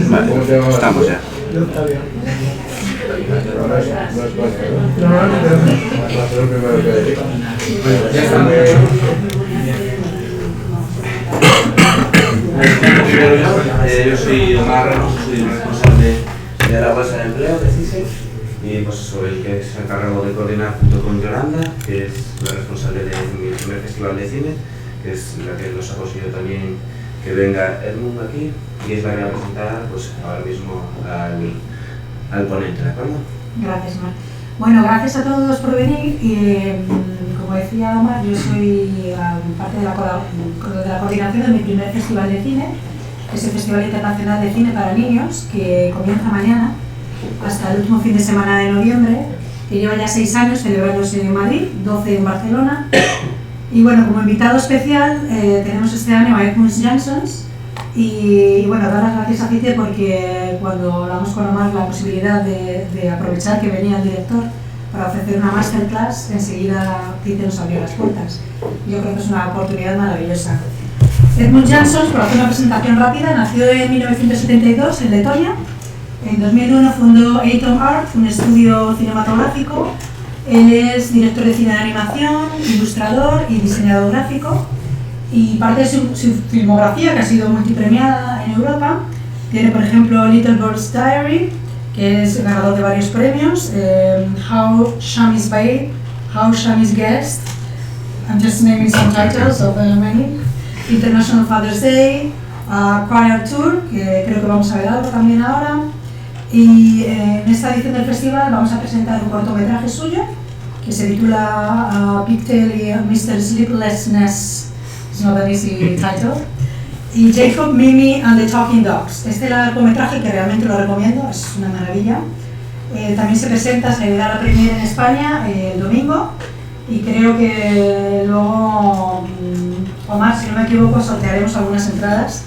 Vale, estamos ya. Yo soy Omar Ramos, soy el responsable de la bolsa de empleo de CICE y pues soy el que se encargado de coordinar junto con Yolanda, que es la responsable de mi primer festival de cine, que es la que nos ha conseguido también que venga Edmunds aquí y es la que va a presentar pues ahora mismo al ponente, ¿de acuerdo? Gracias, Omar. Bueno, gracias a todos por venir y como decía Omar, yo soy parte de la coordinación de mi primer festival de cine, que es el Festival Internacional de Cine para Niños, que comienza mañana hasta el último fin de semana de noviembre, que lleva ya 6 años celebrándose en Madrid, 12 en Barcelona. Y bueno, como invitado especial tenemos este año a Edmunds Jansons y bueno, dar las gracias a CICE porque cuando hablamos con Omar la posibilidad de aprovechar que venía el director para ofrecer una Masterclass, enseguida CICE nos abrió las puertas. Yo creo que es una oportunidad maravillosa. Edmunds Jansons, por hacer una presentación rápida, nació en 1972 en Letonia. En 2001 fundó Atom Art, un estudio cinematográfico. Él es director de cine de animación, ilustrador y diseñador gráfico. Y parte de su filmografía, que ha sido multipremiada en Europa, tiene por ejemplo Little Bird's Diary, que es ganador de varios premios, How Shami's Babe, How Shami's Guest, I'm just naming some titles of many, International Father's Day, Choir Tour, que creo que vamos a ver algo también ahora. Y en esta edición del festival vamos a presentar un cortometraje suyo que se titula Pigtail and Mr. Sleeplessness, it's not an easy title, y Jacob, Mimi and the Talking Dogs. Este largometraje que realmente lo recomiendo, es una maravilla. También se presenta, se dará la premier en España el domingo y creo que luego, Omar, si no me equivoco, sortearemos algunas entradas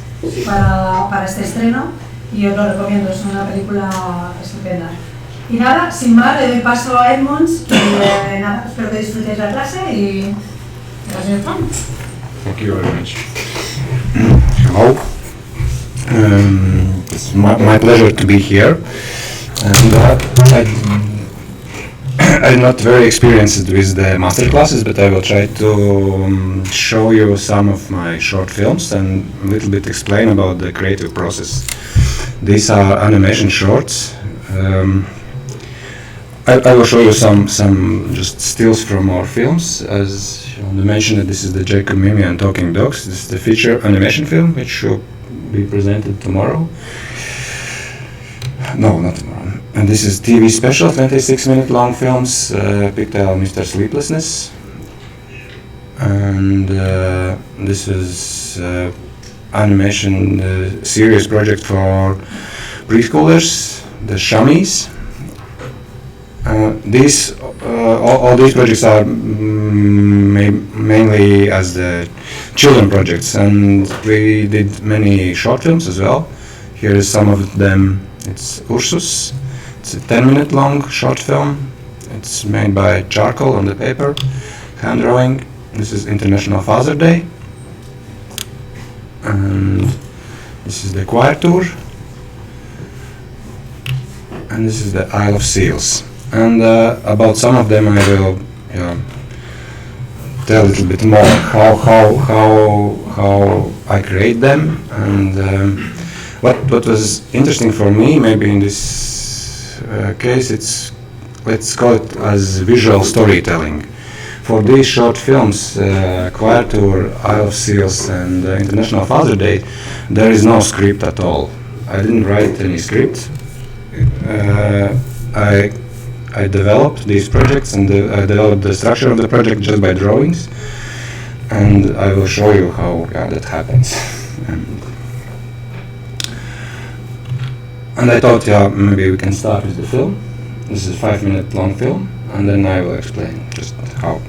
para este estreno. Y os lo recomiendo, es una película estupenda. Y nada, sin más, le doy paso a Edmunds, que nada, espero que disfrutéis la clase y gracias. Thank you very much. Hello. It's my pleasure to be here. And I'm not very experienced with the master classes, but I will try to show you some of my short films and a little bit explain about the creative process. These are animation shorts. I will show you some just stills from our films. As you mentioned, this is the Jacob, Mimi and Talking Dogs. This is the feature animation film, which will be presented tomorrow. No, not tomorrow. And this is TV special, 26-minute long films, Pigtail and Mr. Sleeplessness. And this is animation series project for preschoolers, the Shami's. All these projects are mainly as the children projects, and we did many short films as well. Here is some of them. It's Ursus. It's a 10-minute long short film. It's made by charcoal on the paper, hand drawing. This is International Father's Day. And this is the choir tour. And this is the Isle of Seals. And about some of them I will tell a little bit more how I create them, and what was interesting for me maybe in this case, let's call it as visual storytelling. For these short films, Choir Tour, Isle of Seals and International Father's Day, there is no script at all. I didn't write any script. I developed these projects, and I developed the structure of the project just by drawings, and I will show you how that happens. And I thought, maybe we can start with the film. This is a 5-minute long film, and then I will explain just how.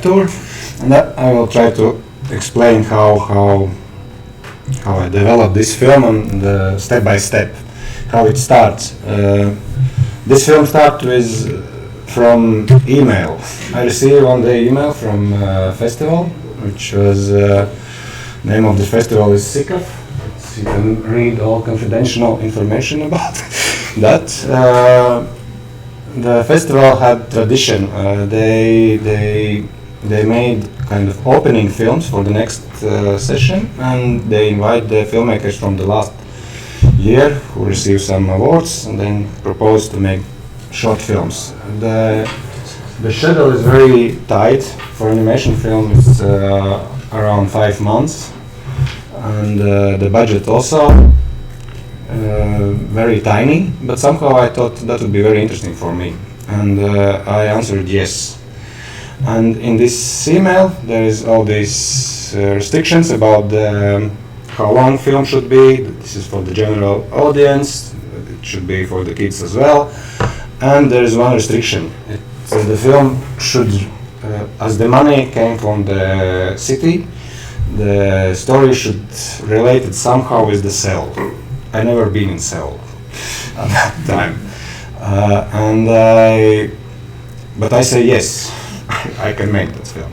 tour, and I will try to explain how I developed this film and step by step how it starts. This film starts with from email. I received one day email from festival, which was name of the festival is CICE. You can read all confidential information about that. The festival had tradition. They made kind of opening films for the next session, and they invite the filmmakers from the last year who received some awards, and then propose to make short films. The schedule is very tight for animation film. It's around 5 months, and the budget also very tiny. But somehow I thought that would be very interesting for me, and I answered yes. And in this email, there is all these restrictions about how long film should be. This is for the general audience. It should be for the kids as well. And there is one restriction. The film should, as the money came from the city, the story should relate it somehow with the cell. I never been in cell at that time, but I say yes. I can make that film,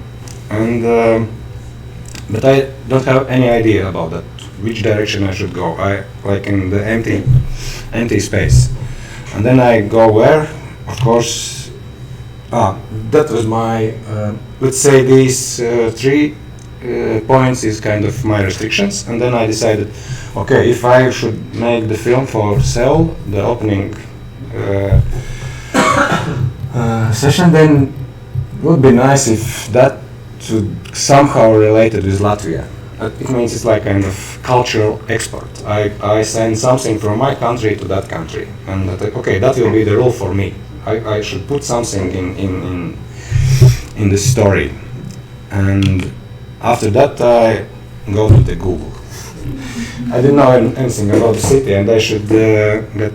and but I don't have any idea about that, which direction I should go. I like in the empty space, and then I go where, of course. That was my let's say these 3 points is kind of my restrictions, and then I decided, okay, if I should make the film for Seoul, the opening session, then it would be nice if that should somehow related with Latvia. It means it's like kind of cultural export. I send something from my country to that country, and okay, that will be the rule for me. I should put something in the story, and after that I go to the Google. I didn't know anything about the city, and I should get.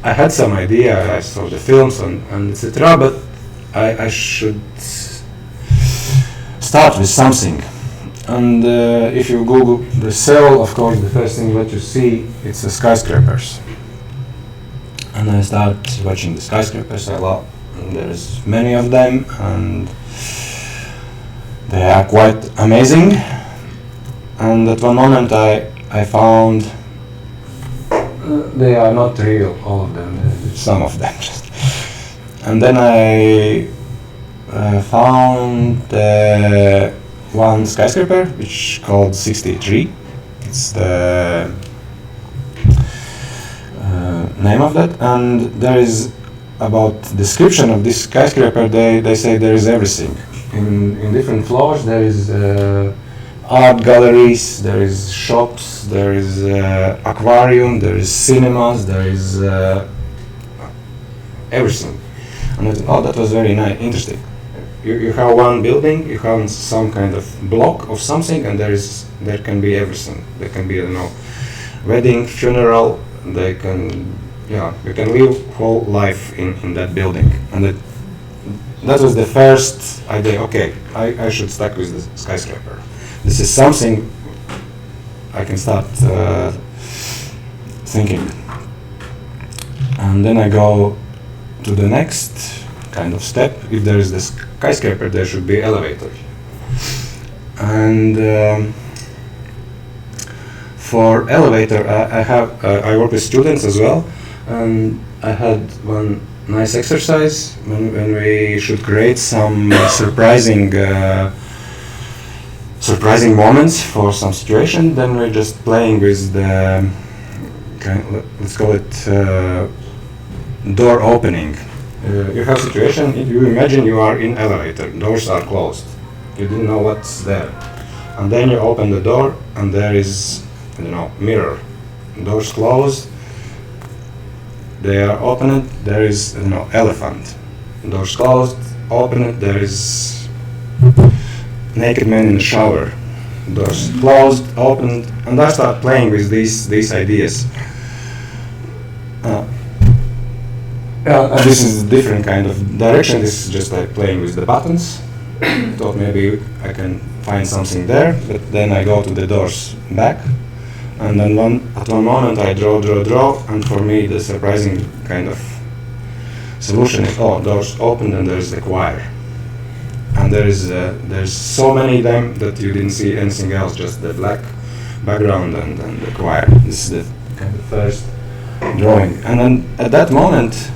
I had some idea. I saw the films and etc. But I should start with something. And if you Google the Seoul, of course, the first thing that you see it's the skyscrapers. And I start watching the skyscrapers a lot. And there's many of them, and they are quite amazing. And at one moment I found they are not real, all of them, some of them just. And then I found one skyscraper which called 63. It's the name of that, and there is about description of this skyscraper. They say there is everything. In different floors there is art galleries, there is shops, there is aquarium, there is cinemas, there is everything. And I thought, oh, that was very nice, interesting. You have one building, you have some kind of block of something, and there can be everything. There can be, wedding, funeral. You can live whole life in that building. And that was the first idea. Okay, I should start with the skyscraper. This is something I can start thinking. And then I go to the next kind of step. If there is the skyscraper, there should be elevator. And for elevator, I work with students as well, and I had one nice exercise when we should create some surprising moments for some situation. Then we're just playing with the let's call it door opening. You have situation, you imagine you are in elevator, doors are closed, you didn't know what's there, and then you open the door and there is, mirror, doors closed, they are opened, there is, elephant, doors closed, open it, there is naked man in the shower, doors closed, opened, and I start playing with these ideas. This is a different kind of direction. This is just like playing with the buttons. thought maybe I can find something there, but then I go to the doors back, and then at one moment I draw, and for me the surprising kind of solution is, doors open and there's the choir. And there's so many of them that you didn't see anything else, just the black background and the choir. This is the kind of first drawing. And then at that moment,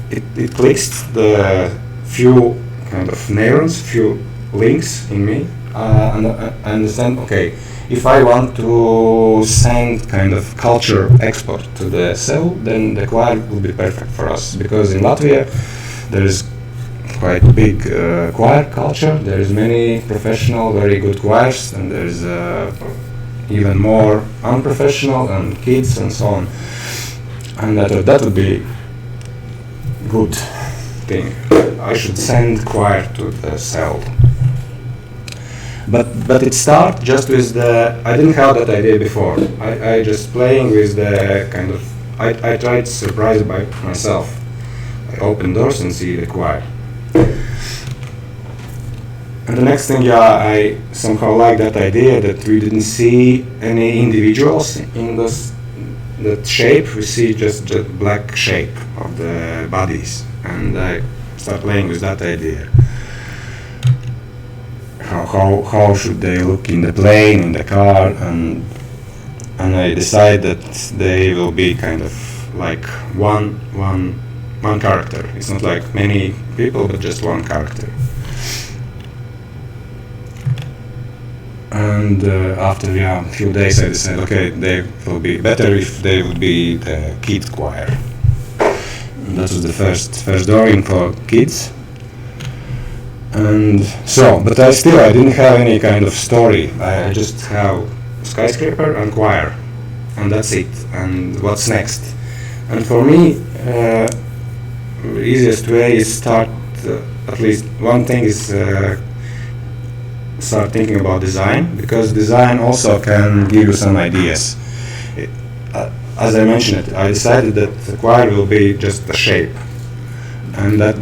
it clicks the few kind of neurons, few links in me, and I understand, okay, if I want to send kind of culture export to the cell, then the choir will be perfect for us, because in Latvia there is quite big choir culture. There is many professional, very good choirs, and there is even more unprofessional and kids and so on. And I thought that would be good thing. I should send choir to the cell. But it started just with I didn't have that idea before. I just playing with the kind of, I tried to surprise by myself. I open doors and see the choir. And the next thing, I somehow like that idea that we didn't see any individuals in that shape. We see just the black shape of the bodies. And I start playing with that idea. How should they look in the plane, in the car, and I decide that they will be kind of like one character. It's not like many people, but just one character. And after a few days, I decided, okay, they will be better if they would be the kid choir. And that was the first drawing for kids. And so, but I didn't have any kind of story. I just have skyscraper and choir, and that's it. And what's next? And for me, the easiest way is start. At least one thing is start thinking about design, because design also can give you some ideas. As I mentioned, I decided that the choir will be just a shape, and that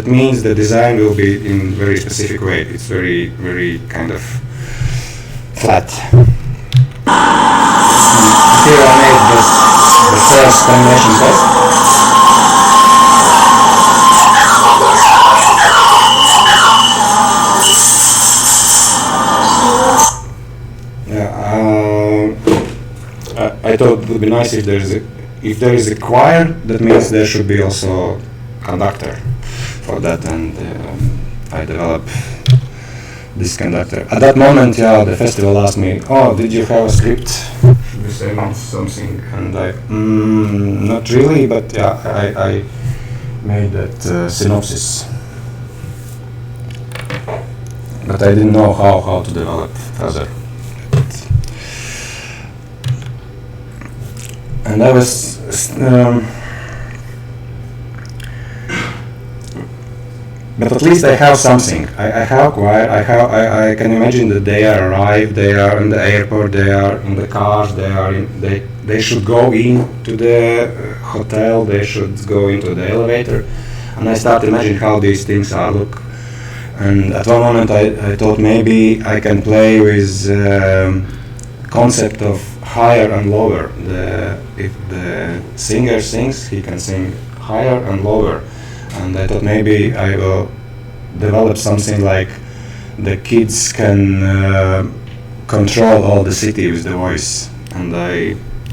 means the design will be in very specific way. It's very, very kind of flat. Here I made just the first animation test. I thought it would be nice if there is a choir. That means there should be also conductor for that, and I developed this conductor. At that moment, the festival asked me, did you have a script? Should we send something? And not really, but I made that synopsis. But I didn't know how to develop further. And I was but at least I have something. I have choir. I can imagine that they arrive. They are in the airport. They are in the cars. They should go into the hotel. They should go into the elevator. And I start to imagine how these things look. And at one moment I thought maybe I can play with concept of higher and lower. If the singer sings, he can sing higher and lower. And I thought maybe I will develop something like the kids can control all the city with the voice. And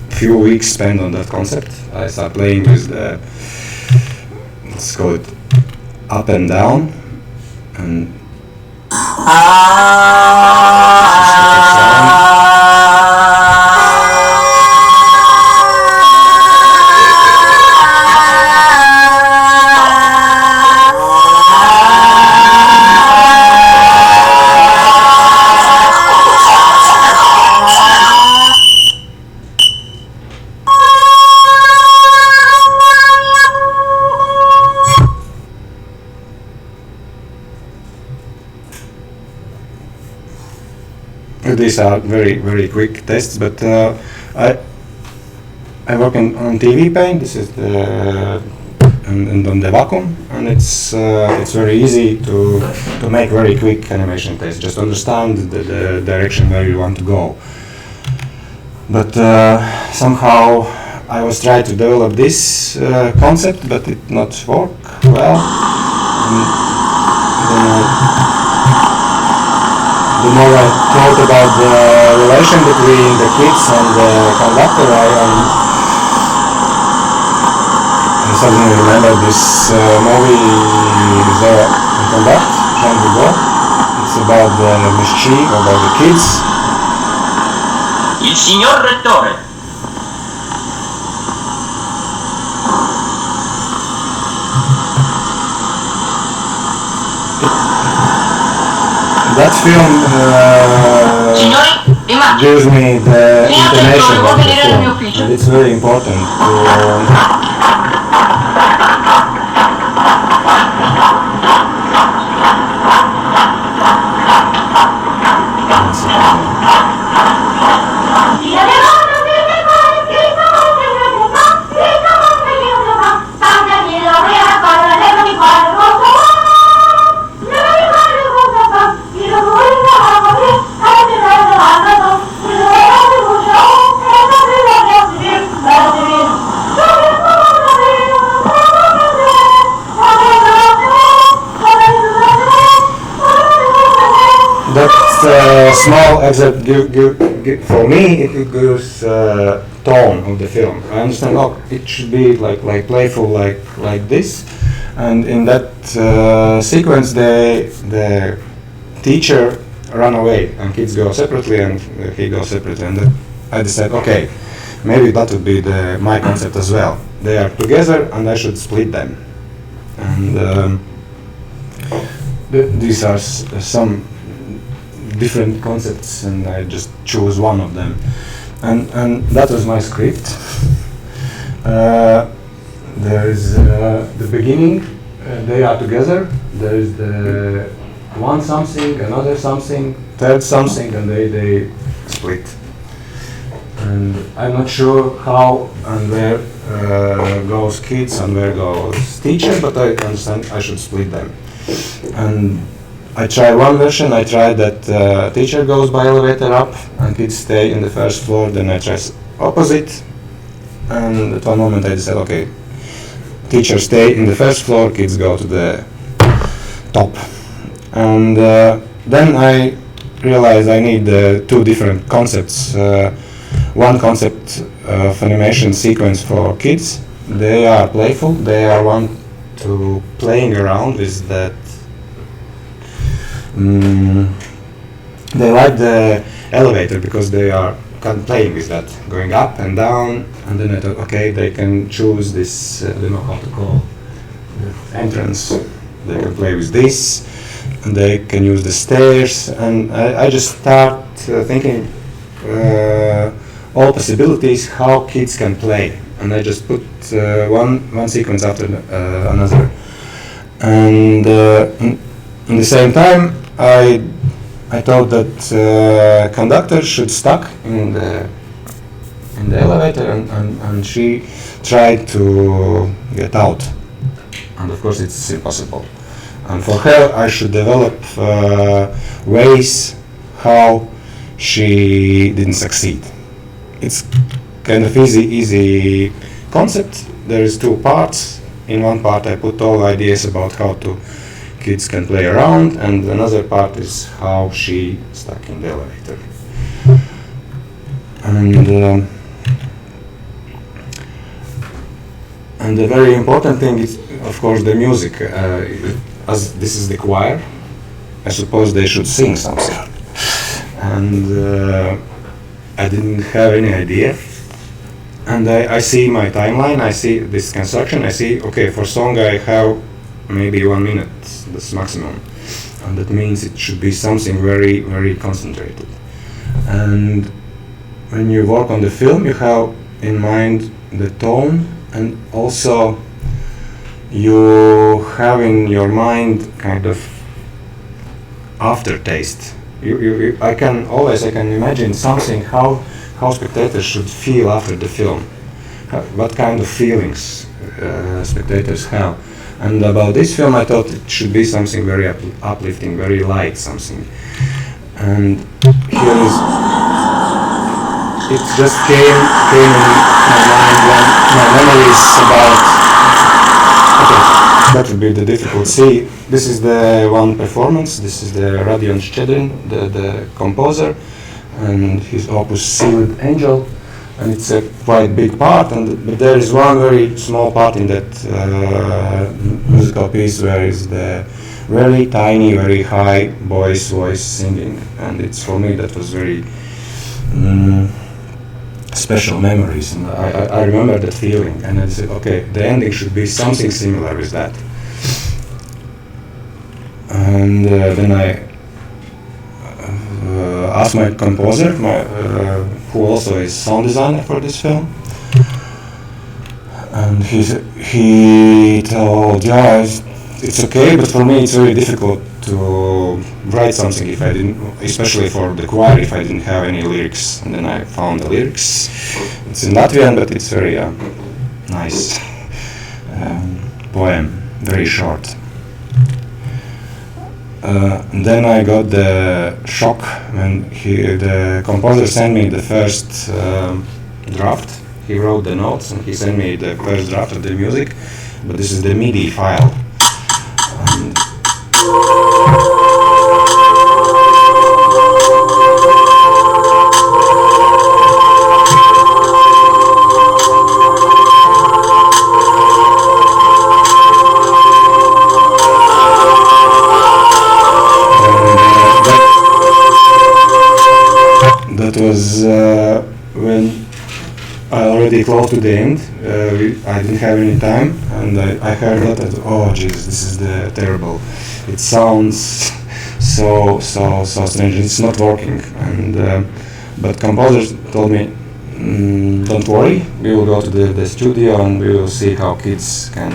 few weeks spent on that concept. I started playing with let's call it up and down, and these are very, very quick tests, but I work on TV paint. This is and on the vacuum, and it's very easy to make very quick animation tests. Just understand the direction where you want to go. But somehow I was trying to develop this concept, but it not work well. The more I thought about the relation between the kids and the conductor, I suddenly remember this movie The Conduct, Jean Hugo. It's about the mischief, about the kids. Il signor Rettore. That film gives me the intonation of the film, and it's very important to small excerpt for me it gives tone of the film. I understand. Oh, it should be like playful, like this, and in that sequence, the teacher run away and kids go separately and he goes separately. And I decided, okay, maybe that would be my concept as well. They are together and I should split them. And these are some different concepts, and I just chose one of them, and that was my script. There is the beginning, they are together. There is the one something, another something, third something, and they split. And I'm not sure how and where goes kids and where goes teacher, but I understand I should split them. And I tried one version. I tried that teacher goes by elevator up and kids stay in the first floor. Then I tried opposite, and at one moment I decided, okay, teacher stay in the first floor, kids go to the top. And then I realized I need two different concepts. One concept of animation sequence for kids. They are playful. They are want to playing around with that. They like the elevator because they are kind of playing with that, going up and down. And then I thought, okay, they can choose this. I don't know how to call the entrance. They can play with this, and they can use the stairs. And I just start thinking all possibilities how kids can play. And I just put one sequence after another. And in the same time, I thought that conductor should stuck in the elevator, and she tried to get out, and of course it's impossible. And for her, I should develop ways how she didn't succeed. It's kind of easy concept. There is two parts. In one part, I put all ideas about how kids can play around, and another part is how she stuck in the elevator. And the very important thing is, of course, the music. As this is the choir, I suppose they should sing something. And I didn't have any idea. And I see my timeline, I see this construction, I see, okay, for song I have maybe 1 minute, that's maximum. And that means it should be something very, very concentrated. And when you work on the film, you have in mind the tone, and also you have in your mind kind of aftertaste. I can imagine something how spectators should feel after the film, what kind of feelings spectators have. And about this film, I thought it should be something very uplifting, very light something. And here is, it just came in my mind when my memories about, okay, that would be the difficult. See, this is the one performance, this is the Radion Szczedrin, the composer, and his opus Sealed Angel, and it's a quite big part, but there is one very small part in that musical piece where is the very tiny, very high boy's voice singing, and it's, for me, that was very special memories, and I remember that feeling, and I said, okay, the ending should be something similar with that. And then I asked my composer, who also is sound designer for this film, and he told, yeah, it's okay, but for me it's very difficult to write something if I didn't, especially for the choir, if I didn't have any lyrics. And then I found the lyrics. It's in Latvian, but it's very nice poem, very short. Then I got the shock when the composer sent me the first draft. He wrote the notes and he sent me the first draft of the music, but this is the MIDI file. And that was when I already close to the end. I didn't have any time, and I heard that. Oh, Jesus, this is terrible. It sounds so strange. It's not working. And but composers told me, don't worry. We will go to the studio and we will see how kids can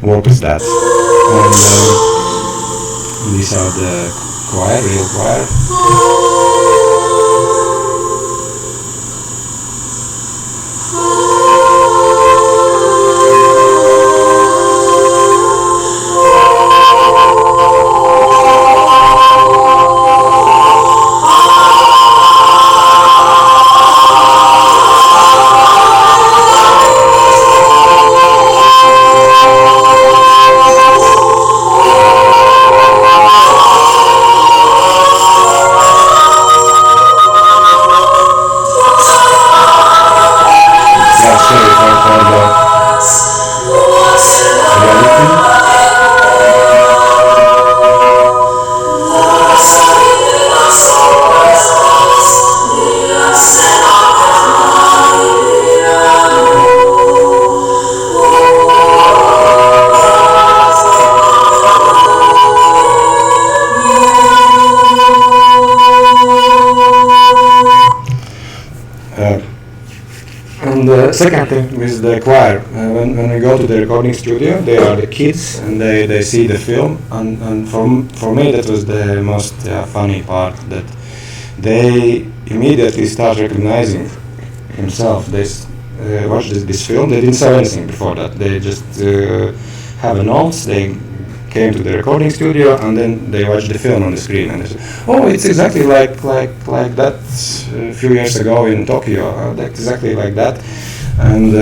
work with that. And these are the choir, real choir. Second thing with the choir, when we go to the recording studio, they are the kids and they see the film, and for me that was the most funny part, that they immediately start recognizing himself. They watch this film. They didn't say anything before that. They just have a notes. They came to the recording studio and then they watched the film on the screen and they said, "Oh, it's exactly like that a few years ago in Tokyo. Exactly like that." And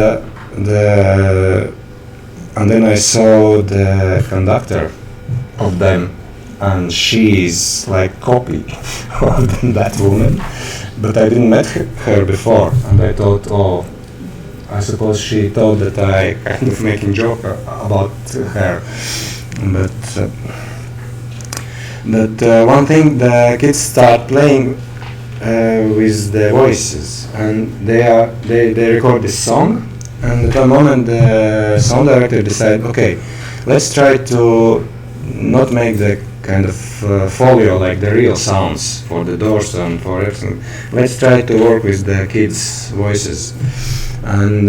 then I saw the conductor of them, and she's like copy of that woman, but I didn't met her before, and I thought, oh, I suppose she thought that I kind of making joke about her, but one thing, the kids start playing with the voices, and they record this song, and at one moment the sound director decided, okay, let's try to not make the kind of folio like the real sounds for the doors and for everything. Let's try to work with the kids' voices, and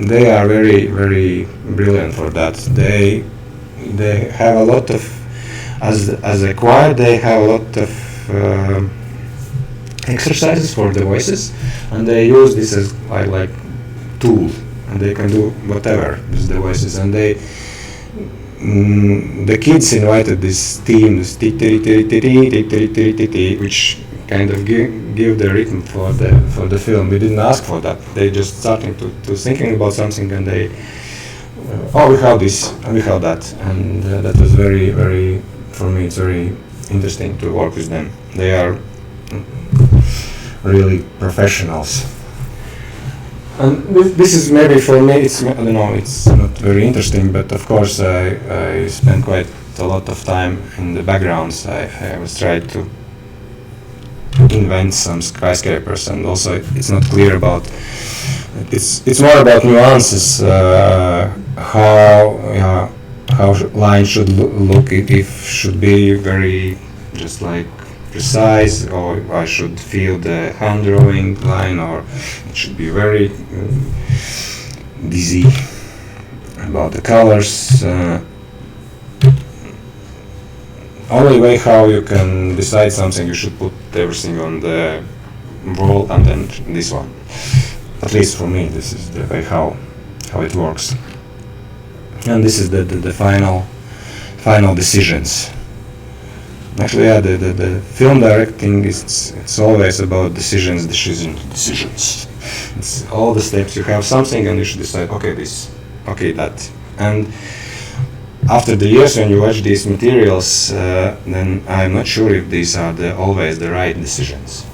they are very, very brilliant for that. They have a lot of, as a choir, they have a lot of exercises for the voices, and they use this as like tool, and they can do whatever with the voices. And they, the kids invited this team, this which kind of give the rhythm for the film. We didn't ask for that. They just started to thinking about something, and they, we have this, and we have that, and that was very, very, for me, it's very interesting to work with them. They are really professionals. And this is maybe for me, it's, I don't know, it's not very interesting, but of course I spent quite a lot of time in the backgrounds. I was trying to invent some skyscrapers, and also it's not clear about, it's more about nuances, how line should look, if should be very just like precise, or I should feel the hand drawing line, or it should be very dizzy about the colors. Only way how you can decide something, you should put everything on the wall and then this one. At least for me, this is the way how it works. And this is the final decisions. Actually, yeah, the film directing it's always about decisions. It's all the steps. You have something and you should decide, okay, this, okay, that. And after the years when you watch these materials, then I'm not sure if these are always the right decisions,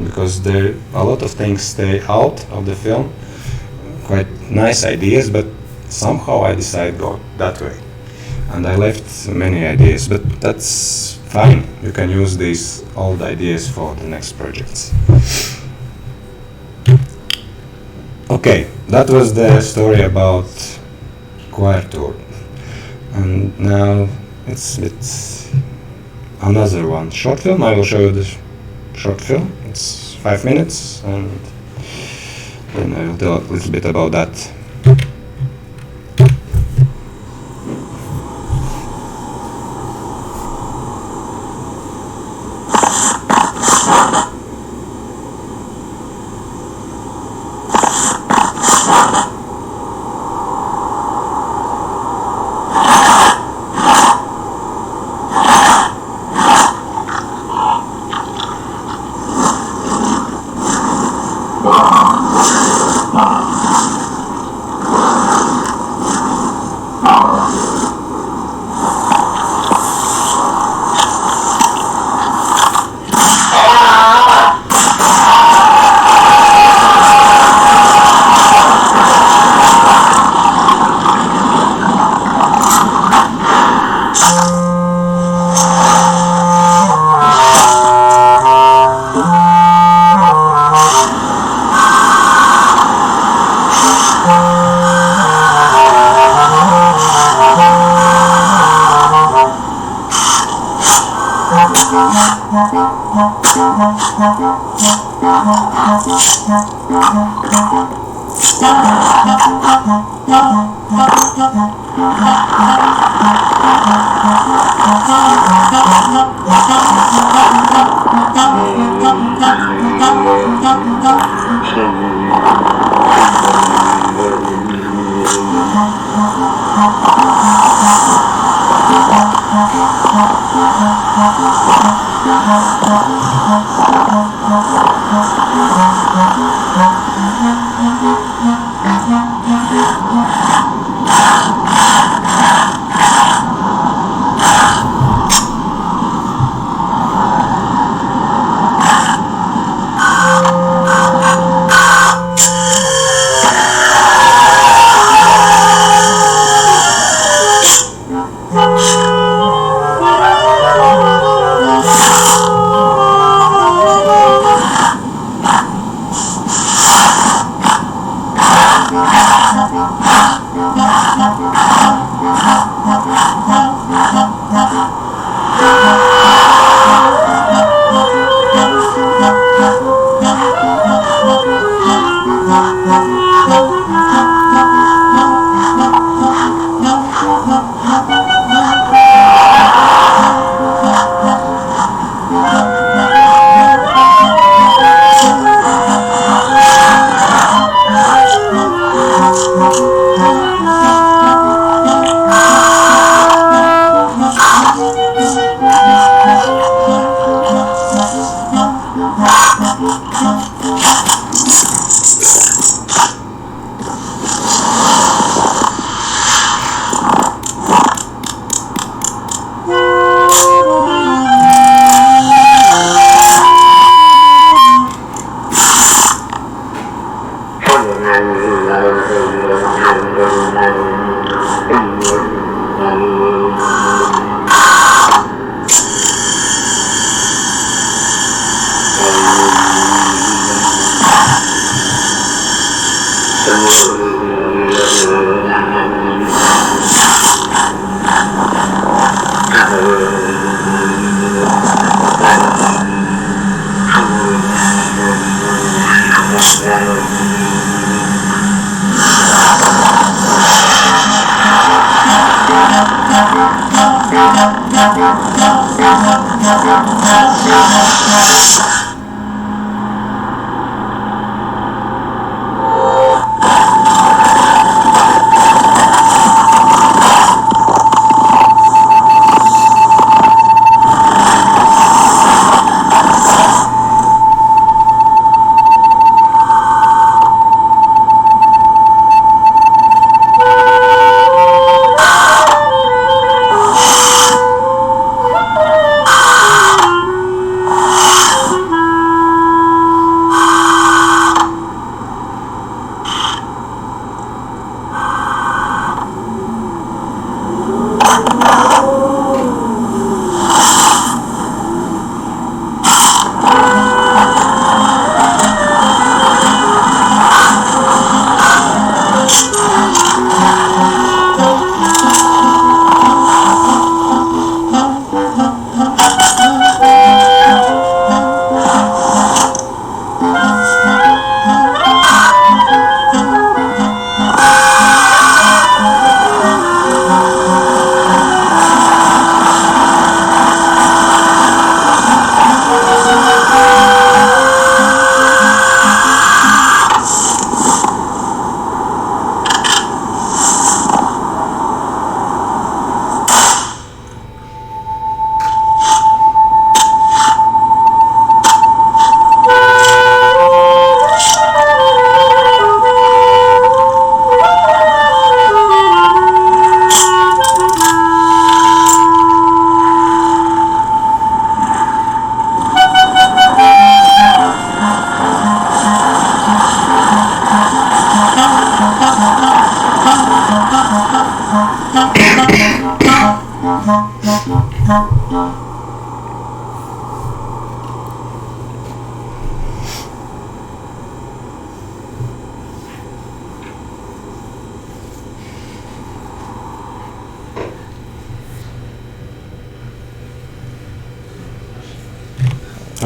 because a lot of things stay out of the film, quite nice ideas, but somehow I decided go that way, and I left many ideas, but that's fine. You can use these old ideas for the next projects. Okay, that was the story about choir tour, and now it's another one, short film. I will show you the short film. It's 5 minutes, and then I will tell a little bit about that.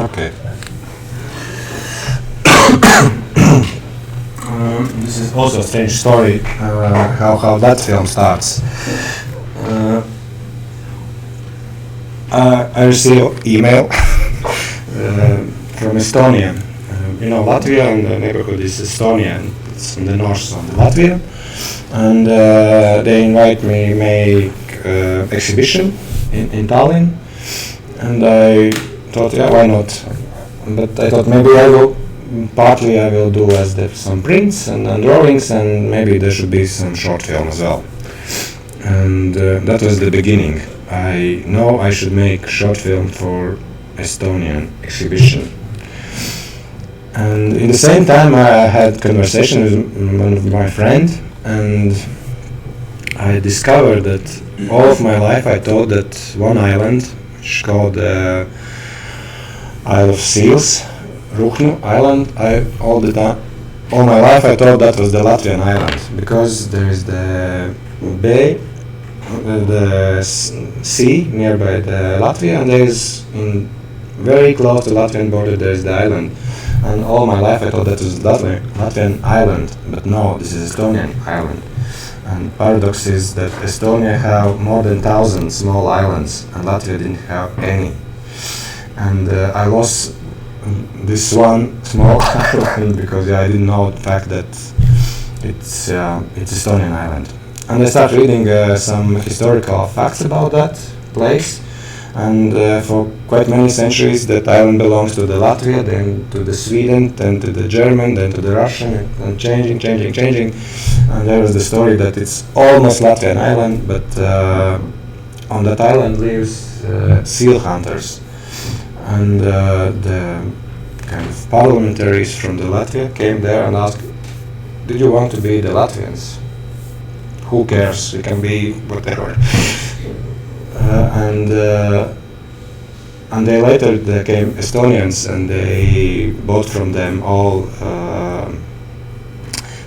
Okay. This is also a strange story, how that film starts. I received email from Estonia. Latvia and the neighborhood is Estonia, and it's in the north of Latvia. And they invite me make exhibition in Tallinn. And I thought, yeah, why not? But I thought maybe I will do as some prints and drawings, and maybe there should be some short film as well. And that was the beginning. I know I should make short film for Estonian exhibition. And in the same time I had conversation with one of my friends, and I discovered that all of my life I thought that one island, which is called Isle of Seals, Ruhnu Island, all my life I thought that was the Latvian island, because there is the bay, the sea nearby the Latvia, and there is very close to Latvian border there is the island. And all my life I thought that was Latvian island, but no, this is Estonian island. And paradox is that Estonia have more than 1,000 small islands, and Latvia didn't have any. And I lost this one small island because I didn't know the fact that it's Estonian island. And I started reading some historical facts about that place. And for quite many centuries that island belongs to the Latvia, then to the Sweden, then to the German, then to the Russian, and changing. And there was the story that it's almost Latvian island, but on that island lives seal hunters. And the kind of parliamentaries from the Latvia came there and asked, did you want to be the Latvians? Who cares, you can be whatever. And they later became Estonians, and they bought from them all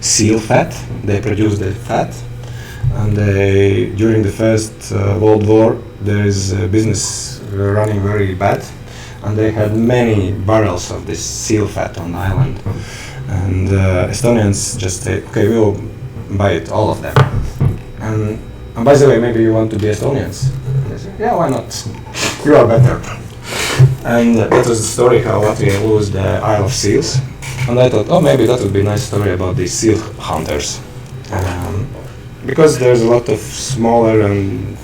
seal fat. They produced the fat, and during the First World War there is business running very bad, and they had many barrels of this seal fat on the island. And Estonians just say, okay, we will buy it, all of them. And by the way, maybe you want to be Estonians. I said, yeah, why not? You are better. And that was the story how Latvia lose the Isle of Seals. And I thought, oh, maybe that would be a nice story about these seal hunters. Because there's a lot of smaller and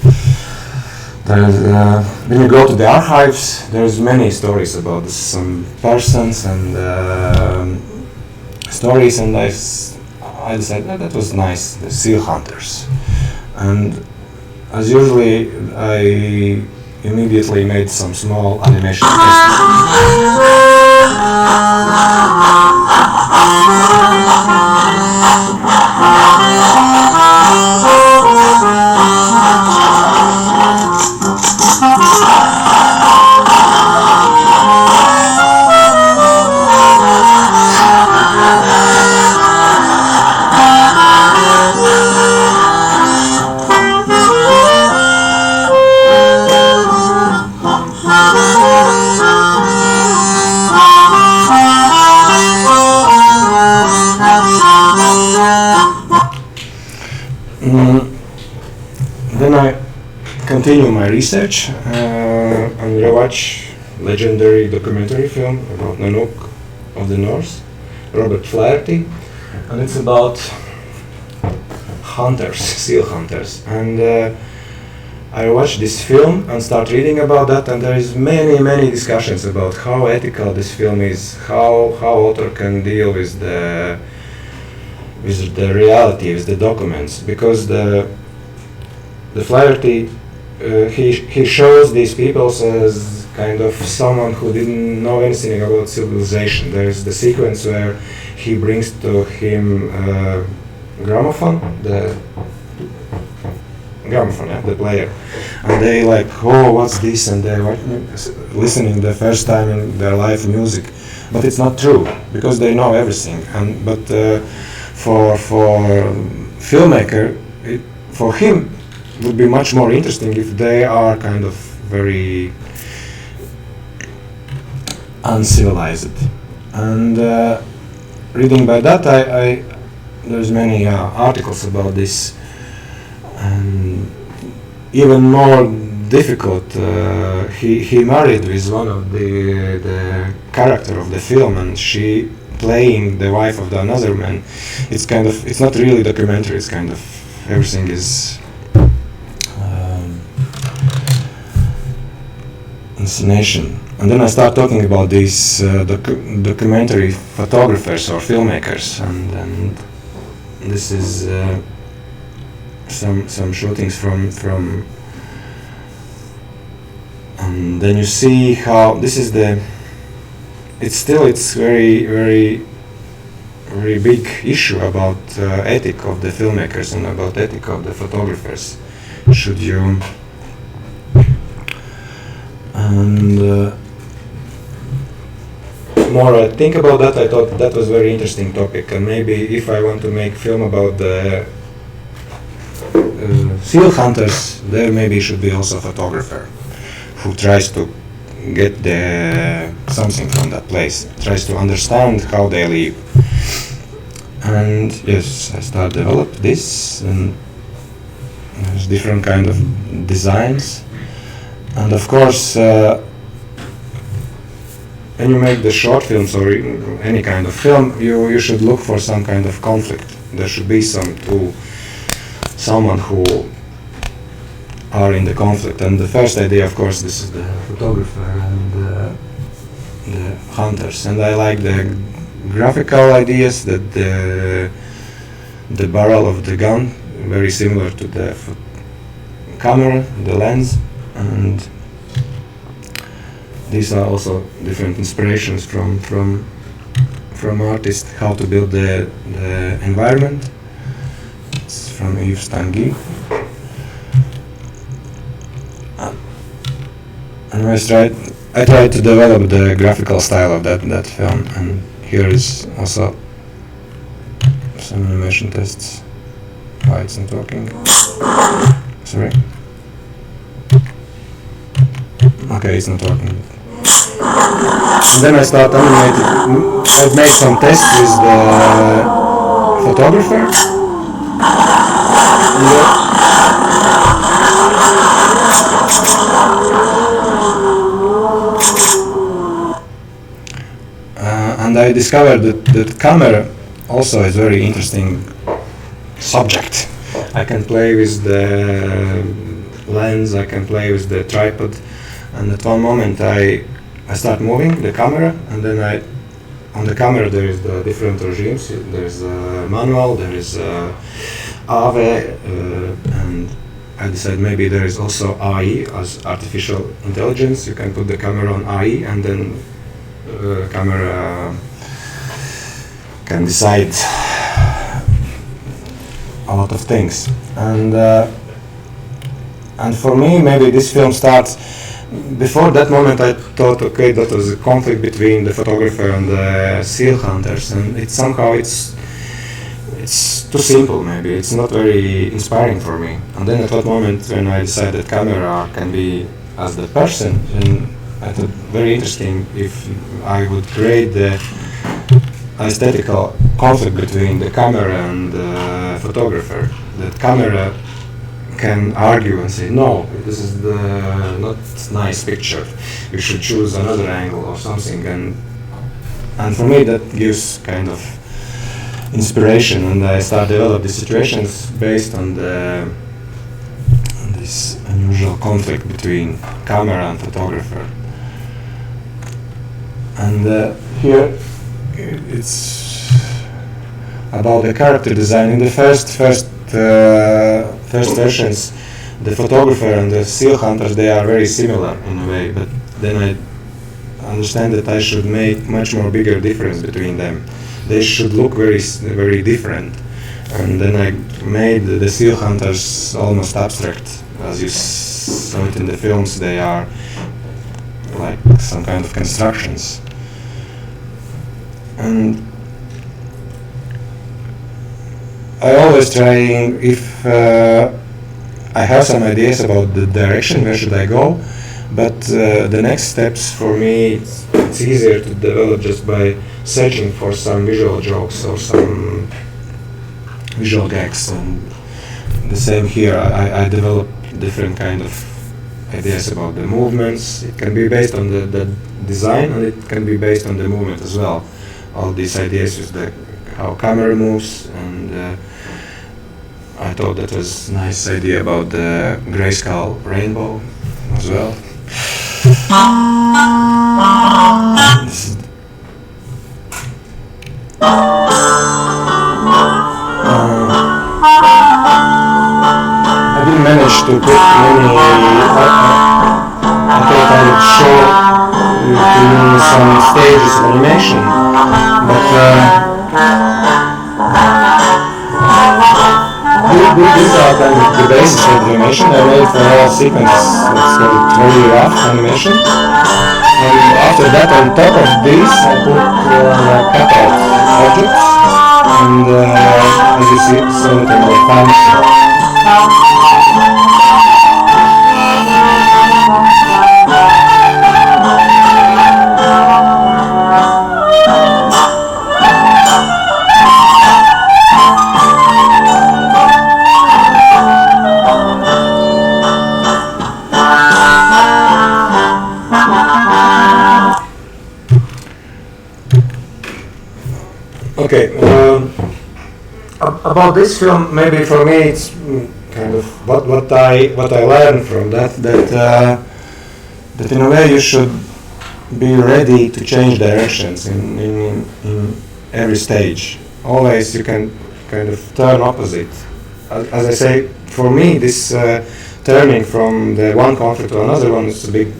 when you go to the archives, there's many stories about some persons and stories, and I decided that was nice, the seal hunters. And as usually, I immediately made some small animation Then I continue my research and rewatch legendary documentary film about Nanook of the North, Robert Flaherty, and it's about hunters, seal hunters. And I watched this film and start reading about that, and there is many discussions about how ethical this film is, how author can deal with the reality, with the documents, because the Flaherty, he shows these people as kind of someone who didn't know anything about civilization. There's the sequence where he brings to him gramophone, the player, and they like, oh, what's this? And they were listening the first time in their life music, but it's not true because they know everything. And but for filmmaker, for him, it would be much more interesting if they are kind of very uncivilized. And reading by that, there's many articles about this, and even more difficult. He married with one of the character of the film, and she playing the wife of the another man. It's not really documentary. It's kind of everything is inscenation. And then I start talking about these documentary photographers or filmmakers, and this is some shootings from and then you see how this is it's very big issue about ethic of the filmmakers and about ethic of the photographers. Should you and more I think about that, I thought that was very interesting topic, and maybe if I want to make film about the seal hunters, there maybe should be also a photographer who tries to get something from that place, tries to understand how they live. And yes, I start develop this, and there's different kind of designs, and of course when you make the short films or any kind of film, you should look for some kind of conflict. There should be someone who are in the conflict. And the first idea, of course, this is the photographer and the hunters. And I like the graphical ideas, that the barrel of the gun, very similar to the camera, the lens, and these are also different inspirations from artists, how to build the environment. It's from Yves Tanguy. And I tried to develop the graphical style of that film, and here is also some animation tests. Why it's not working? Sorry. Okay, it's not working. And then I start animating. I've made some tests with the photographer. I discovered that the camera also is very interesting subject. I can play with the lens, I can play with the tripod, and at one moment I start moving the camera, and then on the camera there is the different regimes. There is manual, there is AVE, and I decide maybe there is also AI as artificial intelligence. You can put the camera on AI, and then camera can decide a lot of things. And for me, maybe this film starts. Before that moment, I thought, okay, that was a conflict between the photographer and the seal hunters, and it's too simple. Maybe it's not very inspiring for me. And then at that moment, when I decided camera can be as the person, and I thought very interesting if I would create the aesthetical conflict between the camera and the photographer. The camera can argue and say, no, this is the not nice picture, you should choose another angle or something, and for me that gives kind of inspiration, and I start develop the situations based on this unusual conflict between camera and photographer. And here it's about the character design. In the first versions, the photographer and the seal hunters, they are very similar in a way, but then I understand that I should make much more bigger difference between them. They should look very different, and then I made the seal hunters almost abstract. As you saw it in the films, they are like some kind of constructions. And I always try, if I have some ideas about the direction, where should I go, but the next steps for me, it's easier to develop just by searching for some visual jokes or some visual gags. And the same here, I develop different kind of ideas about the movements. It can be based on the design, and it can be based on the movement as well. All these ideas with how camera moves, and I thought that was a nice idea about the grayscale rainbow as well. I didn't manage to put many. I thought I would show to you some stages of animation, but these are kind of the basis of the animation. I made for all sequence. It's called very rough animation. And after that, on top of this, I put cutout objects, and as you see, it's a little more functional. Okay, about this film, maybe for me it's kind of what I learned from that in a way you should be ready to change directions in every stage. Always you can kind of turn opposite. As I say, for me this turning from the one conflict to another one is a big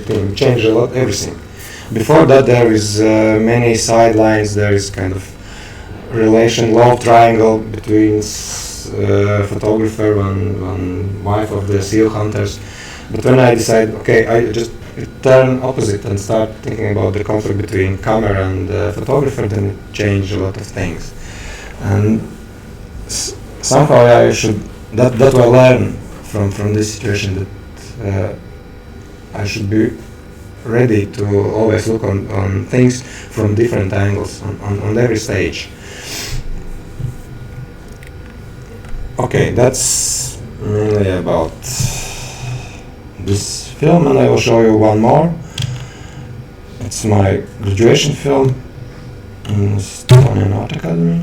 thing. Change a lot, everything. Before that there is many sidelines. There is kind of relation, love triangle between photographer and wife of the seal hunters. But when I decide, okay, I just turn opposite and start thinking about the conflict between camera and photographer, then it changed a lot of things. And somehow I should, that I learn from this situation, that I should be ready to always look on things from different angles on every stage. Okay, that's mainly about this film, and I will show you one more. It's my graduation film. Estonian Art Academy.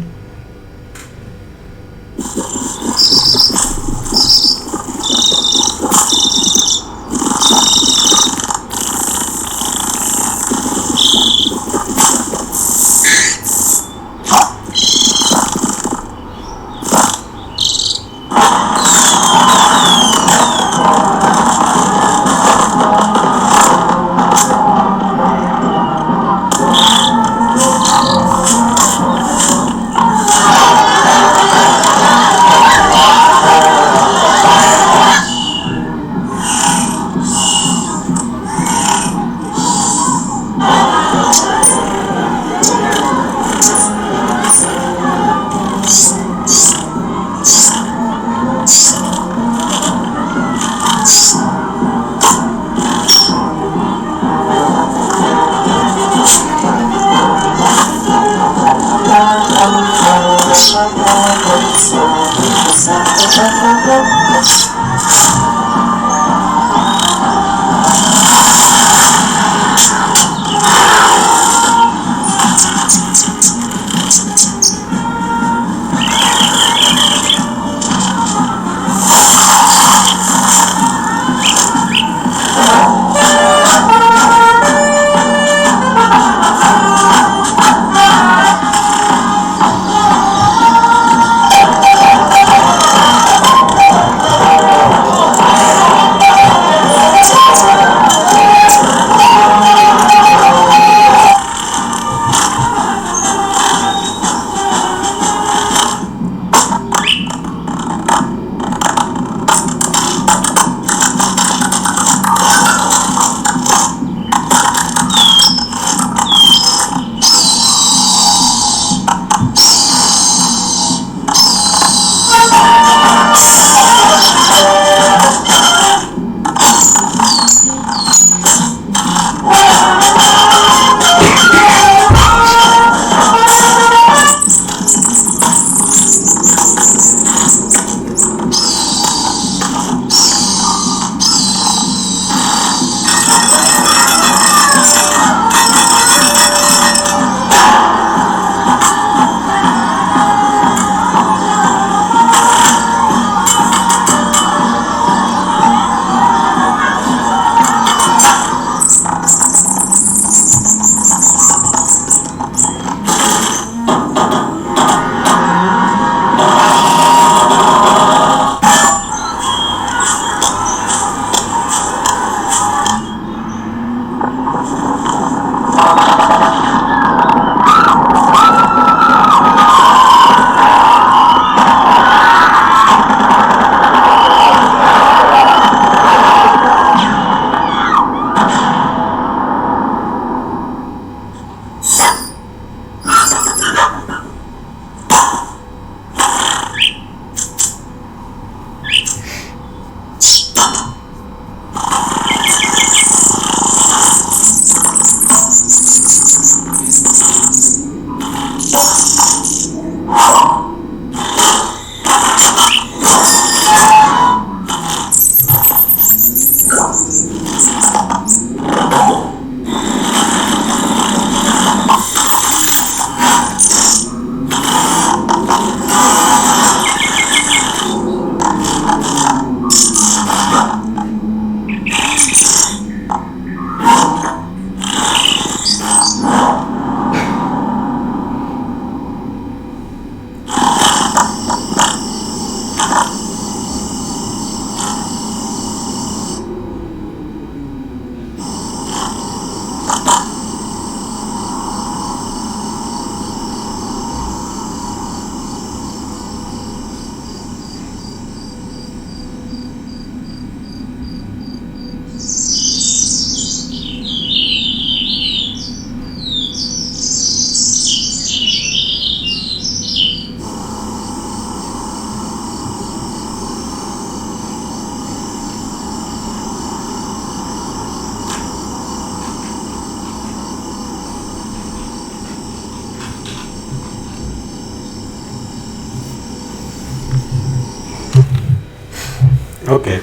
Okay.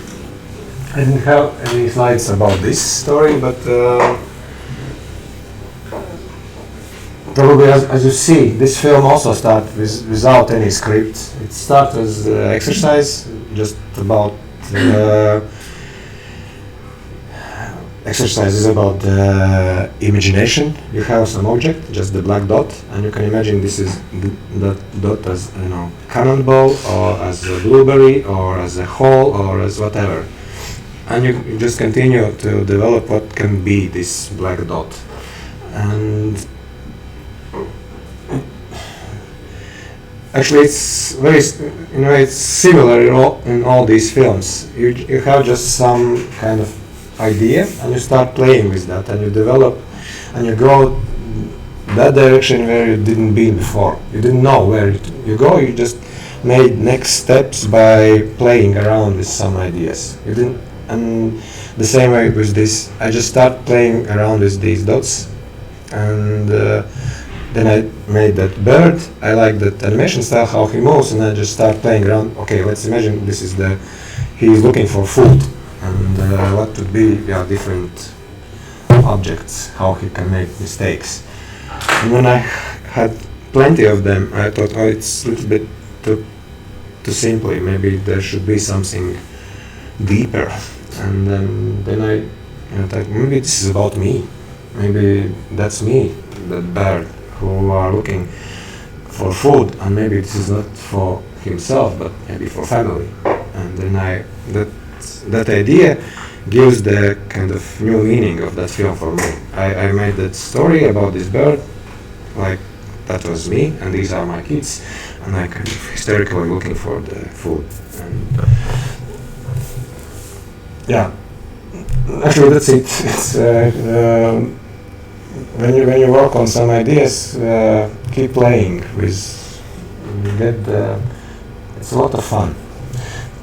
I didn't have any slides about this story, but probably as you see, this film also starts without any script. It starts as exercise, just about exercise is about imagination. You have some object, just the black dot, and you can imagine this is that dot as cannonball, or as a blueberry, or as a hole, or as whatever. And you just continue to develop what can be this black dot. And actually, it's very, it's similar in all these films. You have just some kind of idea, and you start playing with that, and you develop, and you go that direction where you didn't be before. You didn't know where you go. You just made next steps by playing around with some ideas. You didn't, and the same way with this. I just start playing around with these dots, and then I made that bird. I like that animation style, how he moves, and I just start playing around. Okay, let's imagine this is he's looking for food, and what would be different objects, how he can make mistakes. And when I had plenty of them, I thought, it's a little bit too simply. Maybe there should be something deeper. And then I thought, maybe this is about me. Maybe that's me, that bird who are looking for food, and maybe this is not for himself, but maybe for family. And then that idea gives the kind of new meaning of that film for me. I made that story about this bird, like that was me, and these are my kids, and I kind of hysterically looking for the food. And actually that's it. It's when you work on some ideas, keep playing with. You get it's a lot of fun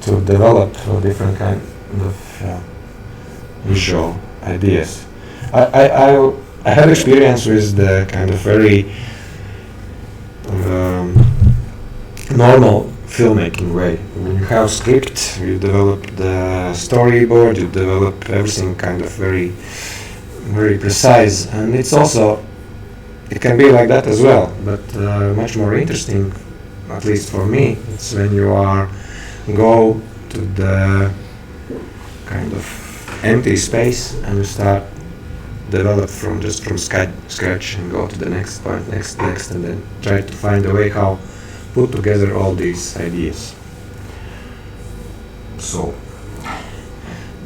to develop different kind of visual ideas. I had experience with the kind of very normal filmmaking way. When you have script, you develop the storyboard, you develop everything kind of very, very precise, and it can be like that as well, but much more interesting, at least for me, it's when you go to the kind of empty space and you start develop from scratch and go to the next point, next, and then try to find a way how put together all these ideas. So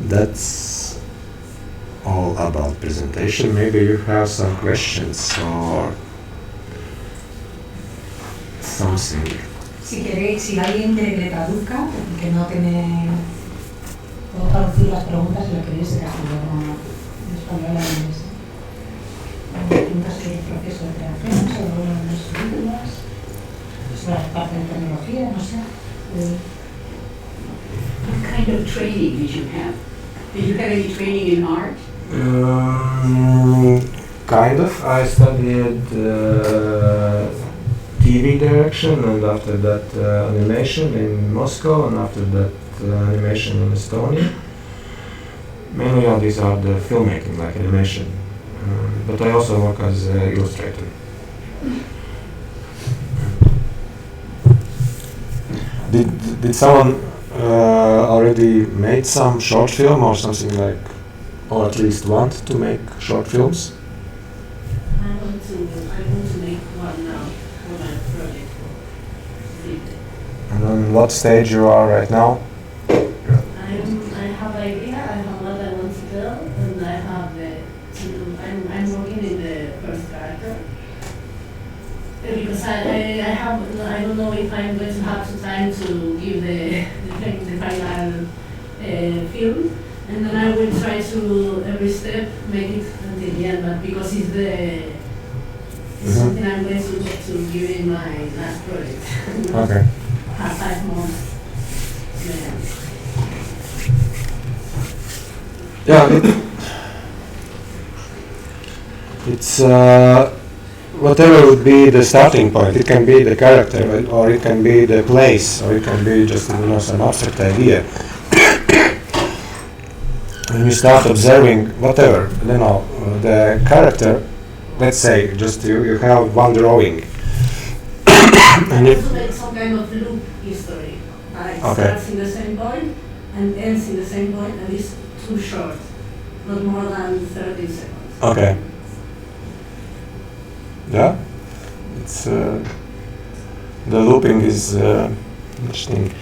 that's all about presentation. Maybe you have some questions or something. Si alguien quiere que le traduzca, que no tiene... Puedo traducir las preguntas si lo queréis en castellano, en español o en inglés. Preguntas sobre el proceso de creación, sobre las películas, sobre la parte de tecnología, no sé. What kind of training did you have? Did you have any training in art? Kind of. I studied TV direction, and after that animation in Moscow, and after that animation in Estonia. Mainly these are the filmmaking, like animation. But I also work as an illustrator. Did someone already made some short film or something like, or at least want to make short films? I want to make one now for my project. And on what stage you are right now? I have idea. I have what I want to tell, and I have I'm working in the first character because I don't know if I'm going to have the time to give the final film, and then I will try to every step make it until the end. But because it's something I'm going to get to give in my last project. Okay. Have 5 months. It's whatever would be the starting point. It can be the character, or it can be the place, or it can be just some abstract idea. When you start observing whatever, the character let's say just you have one drawing. And also like some kind of loop history. It starts in the same point and ends in the same point, and it's too short, not more than 30 seconds. Okay. Yeah, it's the looping is interesting.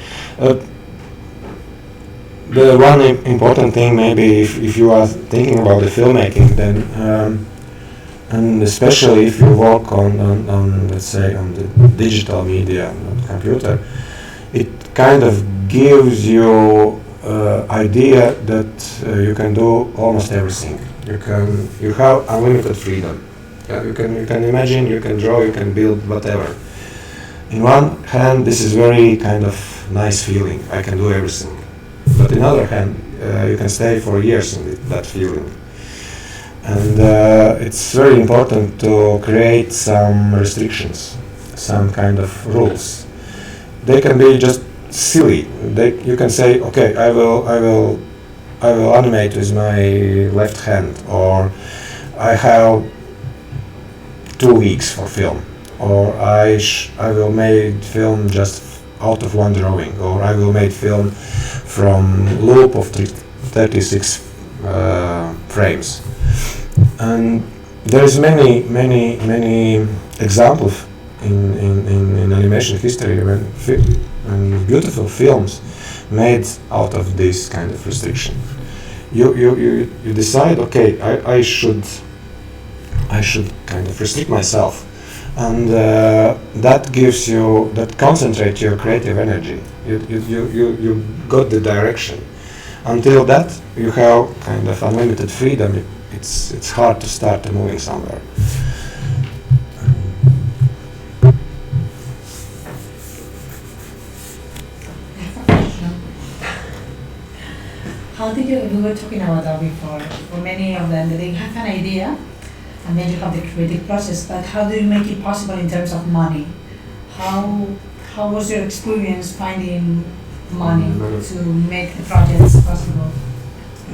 The one important thing, maybe, if you are thinking about the filmmaking, then and especially if you work on let's say on the digital media, on the computer, it kind of gives you idea that you can do almost everything. You have unlimited freedom. Yeah, you can imagine, you can draw, you can build whatever. In one hand, this is very kind of nice feeling. I can do everything. But in other hand, you can stay for years in that feeling. And it's very important to create some restrictions, some kind of rules. They can be just silly. You can say, okay, I will animate with my left hand, or I have 2 weeks for film, or I will make film just out of one drawing, or I will make film from loop of 36 frames. And there is many examples in animation history when beautiful films made out of this kind of restriction. You decide, okay, I should kind of restrict myself, and that gives you, that concentrates your creative energy. You got the direction. Until that, you have kind of unlimited freedom. It's hard to start moving somewhere. How did you, we were talking about that before, for many of them, they have an idea and then you have the creative process, but how do you make it possible in terms of money? How was your experience finding money to make the projects possible?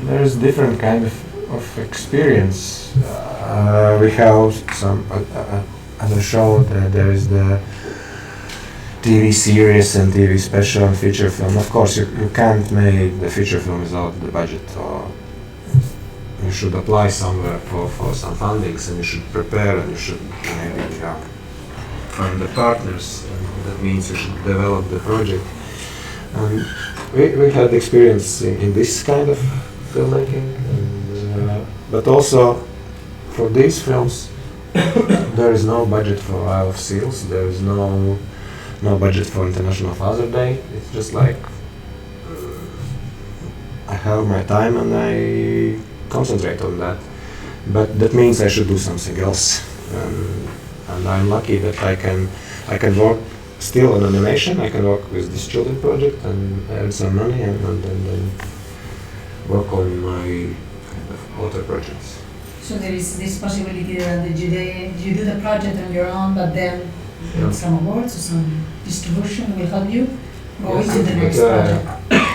There is different kind of experience. We have some, as I showed, there is the TV series and TV special and feature film. Of course, you can't make the feature film without the budget, or you should apply somewhere for some fundings, and you should prepare, and you should maybe find the partners. That means you should develop the project. We had experience in this kind of filmmaking, and, but also for these films there is no budget for Isle of Seals, there is no budget for International Father's Day. It's just like I have my time and I concentrate on that, but that means I should do something else, and I'm lucky that I can work still on animation. I can work with this children project and earn some money, and then work on my kind of other projects. So there is this possibility that you do the project on your own, but then some awards or some distribution will help you go into the next project.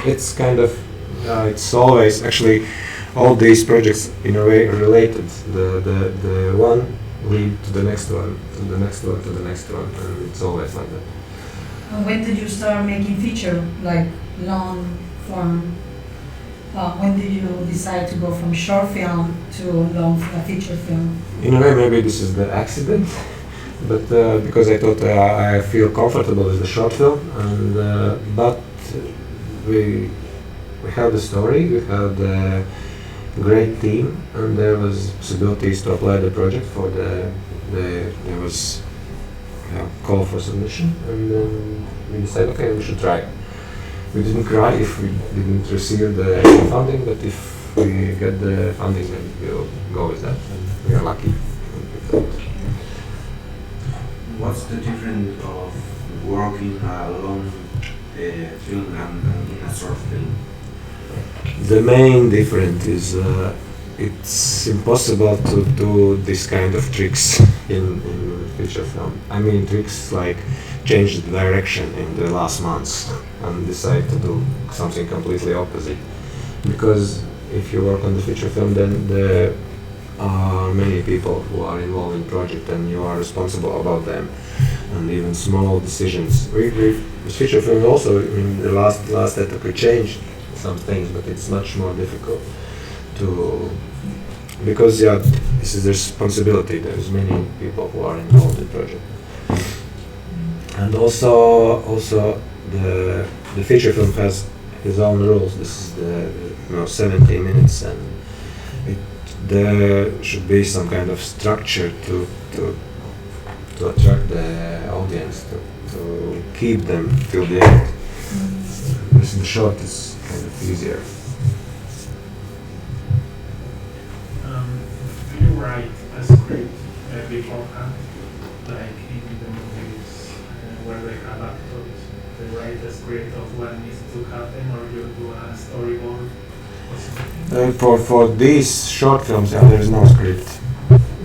It's kind of, it's always, actually, all these projects in a way are related. The one lead to the next one, to the next one, to the next one, and it's always like that. When did you start making feature, like long form? When did you decide to go from short film to long feature film? In a way, maybe this is the accident, but because I thought I feel comfortable with the short film, and but we have the story, we have the great team, and there was possibilities to apply the project for there was call for submission, and then we decided, okay, we should try. We didn't cry if we didn't receive the funding, but if we get the funding, then we'll go with that, and we are lucky. What's the difference of working a long film and a short film? The main difference is it's impossible to do this kind of tricks in feature film. I mean, tricks like change the direction in the last months and decide to do something completely opposite. Because if you work on the feature film, then the many people who are involved in project, and you are responsible about them, and even small decisions. With feature film also, in the last etap we changed some things, but it's much more difficult to, because this is the responsibility. There's many people who are involved in project, and also the feature film has his own rules. This is the 70 minutes, and there should be some kind of structure to attract the audience, to keep them till the end. The short is kind of easier. Do you write a script beforehand, like in the movies where they have actors? They write a script of what needs to happen, or you do a storyboard or something? For these short films, there is no script.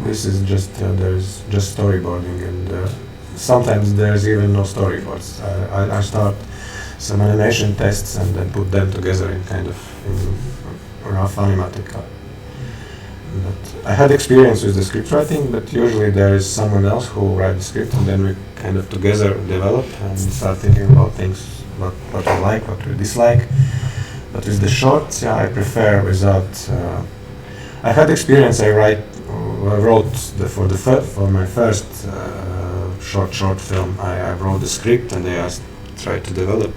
This is just there's just storyboarding, and sometimes there's even no storyboards. I start some animation tests and then put them together in kind of in rough animatic. But I had experience with the script writing, but usually there is someone else who writes the script, and then we kind of together develop and start thinking about things, what we like, what we dislike. But with the shorts, I prefer without. I had experience. I wrote for my first short film. I wrote the script, and I tried to develop.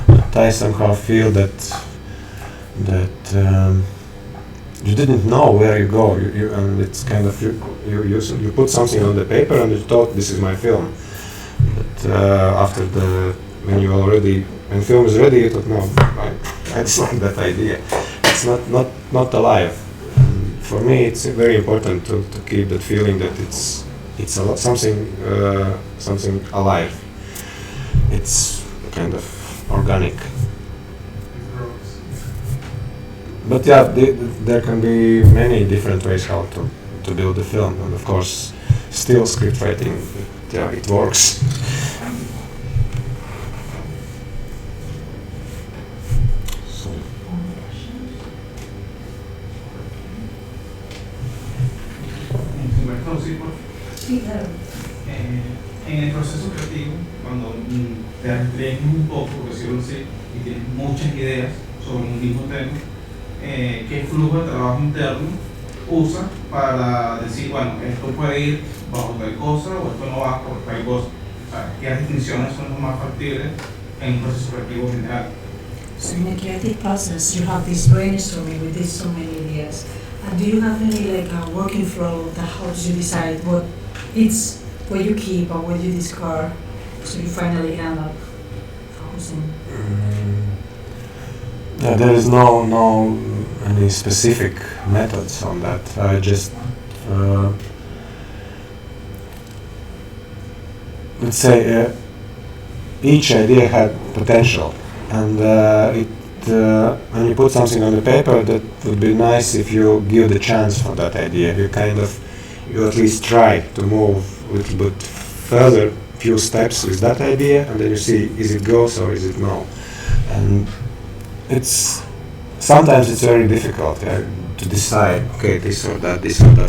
But I somehow feel that you didn't know where you go, and it's kind of you put something on the paper and you thought this is my film. But after when film is ready, you thought no, I dislike that idea. It's not alive. And for me, it's very important to keep that feeling that it's something alive. It's kind of organic. But there can be many different ways how to build a film, and of course, still script writing, it works. Sí, claro. En el proceso creativo, cuando te restringes un poco, por decirlo así, y tienes muchas ideas sobre un mismo tema, ¿qué flujo de trabajo interno usa para decir, bueno, esto puede ir bajo tal cosa o esto no va por tal cosa? O sea, ¿qué distinciones son las más factibles en un proceso creativo general? So in the creative process, you have this brainstorming with these so many ideas. And do you have any like a working flow that helps you decide what you keep or what you discard, so you finally end up focusing? There is no any specific methods on that. I just let's say each idea had potential, and when you put something on the paper, that would be nice if you give the chance for that idea. You at least try to move a little bit further, few steps with that idea, and then you see is it goes or is it no. And sometimes it's very difficult to decide, okay, this or that,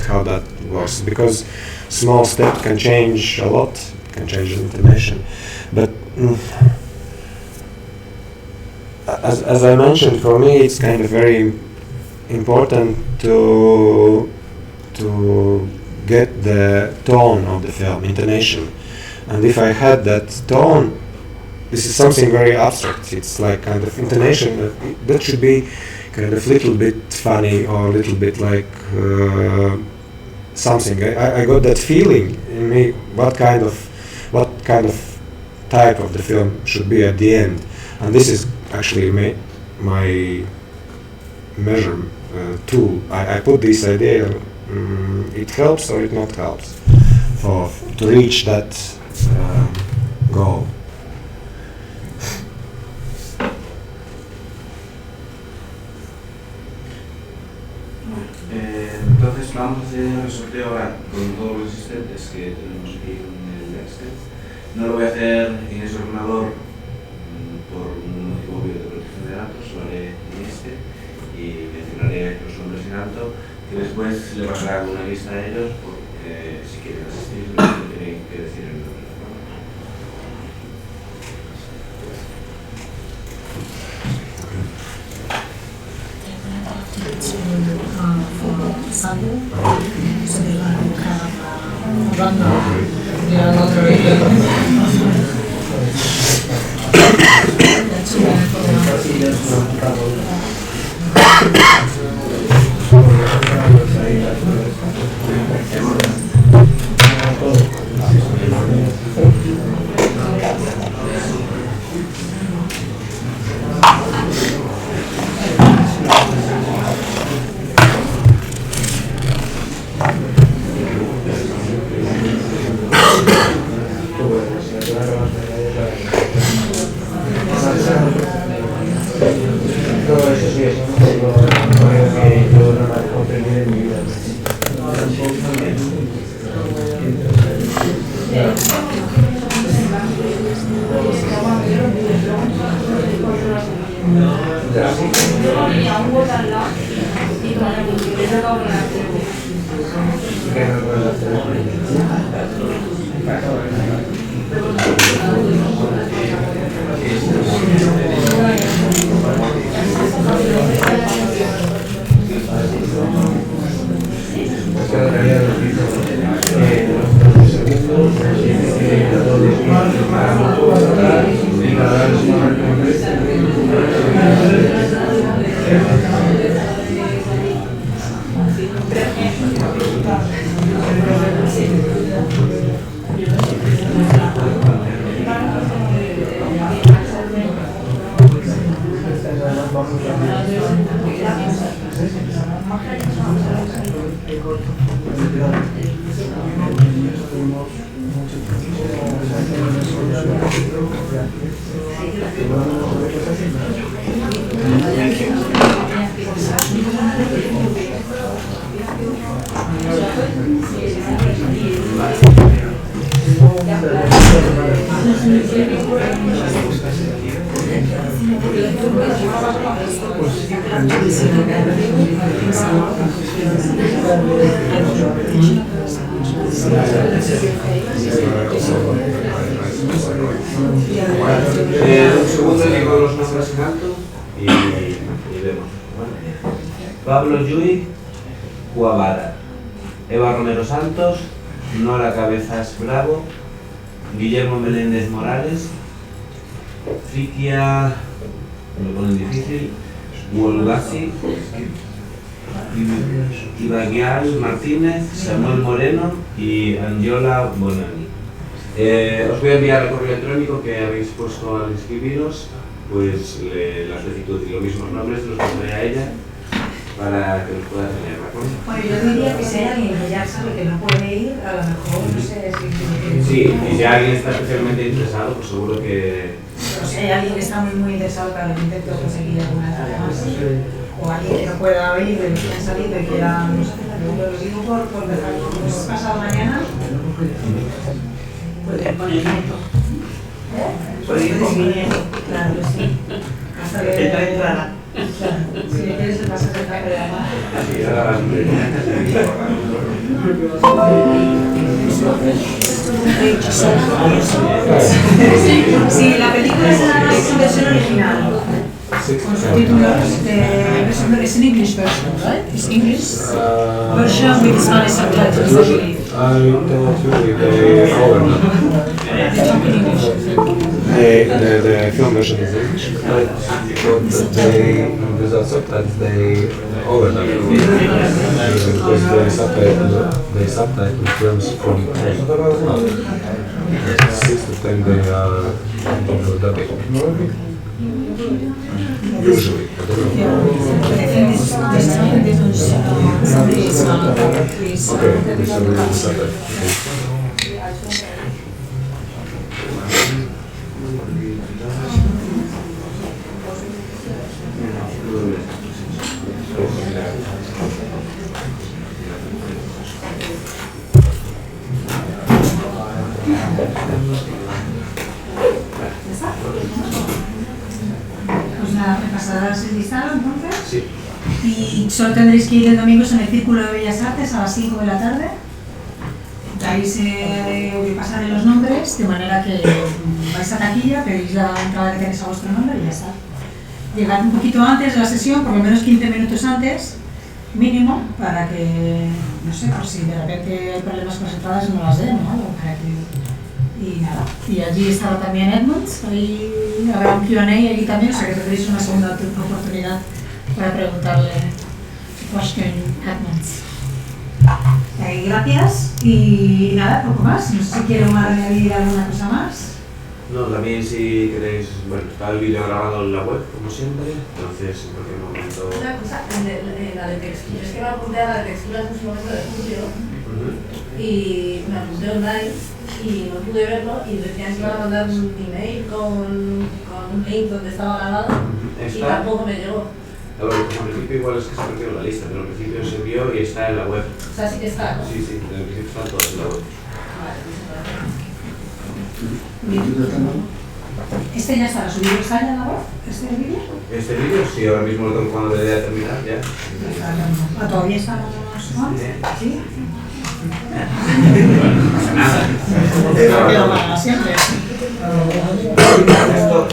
how that works, because small step can change a lot, can change the information. But as I mentioned, for me it's kind of very important to get the tone of the film, intonation. And if I had that tone, this is something very abstract. It's like kind of intonation that should be kind of little bit funny or a little bit like something. I got that feeling in me. What kind of type of the film should be at the end, and this is actually my measure tool. I put this idea. It helps or it not helps to reach that goal. Entonces vamos a hacer el sorteo ahora con todos los asistentes que tenemos aquí en el Este. No lo voy a hacer en ese ordenador por un motivo obvio de protección de datos, lo haré en este y mencionaré los nombres en alto que después le pasaré alguna lista a ellos, porque si quieren asistir, lo tienen que decir en el Sunday, so they kind of run now. Yeah, not very good. That's un segundo digo los nombres en alto y vemos. Pablo Lluy Cuavara, Eva Romero Santos, Nora Cabezas Bravo, Guillermo Meléndez Morales, Frikia, me lo ponen difícil, Wolgasi, Ibaguial Martínez, Samuel Moreno y Angiola Bonani. Os voy a enviar el correo electrónico que habéis puesto al inscribiros, pues la solicitud y los mismos nombres los pondré a ella para que los pueda tener, ¿de acuerdo? Bueno, yo diría que si hay alguien que ya sabe que no puede ir, a lo mejor no sé si... Sí, y si alguien está especialmente interesado, pues seguro que... O sea, hay alguien que está muy interesado, claro, yo intento conseguir alguna tarea más. O alguien que no pueda ir, de los que han salido y quiera, no sé, yo lo digo por dejar, pues pasado mañana. Puede ir claro, sí. Hasta que entrada. Claro, si le quieres el pasaje para que la sí, la película es una versión original. Con subtítulos es en English version, right? It's English version with Spanish subtitles, I believe. I don't really the overlap. They talk in English. The film version is English, but they, without subtitles, they overlap. Because the subtitle films from 6 to 10 they are dubbing. Usually, I don't know. I think this time they don't somebody is please. Okay, this is the subtitle. Pues nada, ¿me pasarás el listado entonces? Sí. Y solo tendréis que ir el domingo en el Círculo de Bellas Artes a las 5 de la tarde. Ahí os pasaré los nombres, de manera que vais a taquilla, pedís la entrada que tenéis a vuestro nombre y ya está. Llegad un poquito antes de la sesión, por lo menos 15 minutos antes, mínimo, para que, no sé, por si de repente hay problemas con las entradas no las den o algo, para que... Y nada, y allí estará también Edmunds, ahí habrá un Q&A allí también, o sea que tendréis una segunda oportunidad para preguntarle question Edmunds. Gracias y nada, poco más. No sé si quiero añadir alguna cosa más. No, también si queréis, bueno, está el vídeo grabado en la web, como siempre, entonces en cualquier momento... Una cosa, la de textura, es que me apunté a la de texturas en su momento de julio y me apunté online y no pude verlo y decían que iban a mandar un email con un link donde estaba grabado y tampoco me llegó. Al principio igual es que se perdió la lista, pero al principio se envió y está en la web. O sea, sí que está, ¿no? Sí, sí, en principio están todos en la web. ¿Este ya está subido? ¿Está ya en la web? ¿Este vídeo? Este vídeo, sí, ahora mismo lo tengo cuando debería terminar ya. ¿Todavía estamos on? ¿Sí? No pasa nada. Siempre. Esto,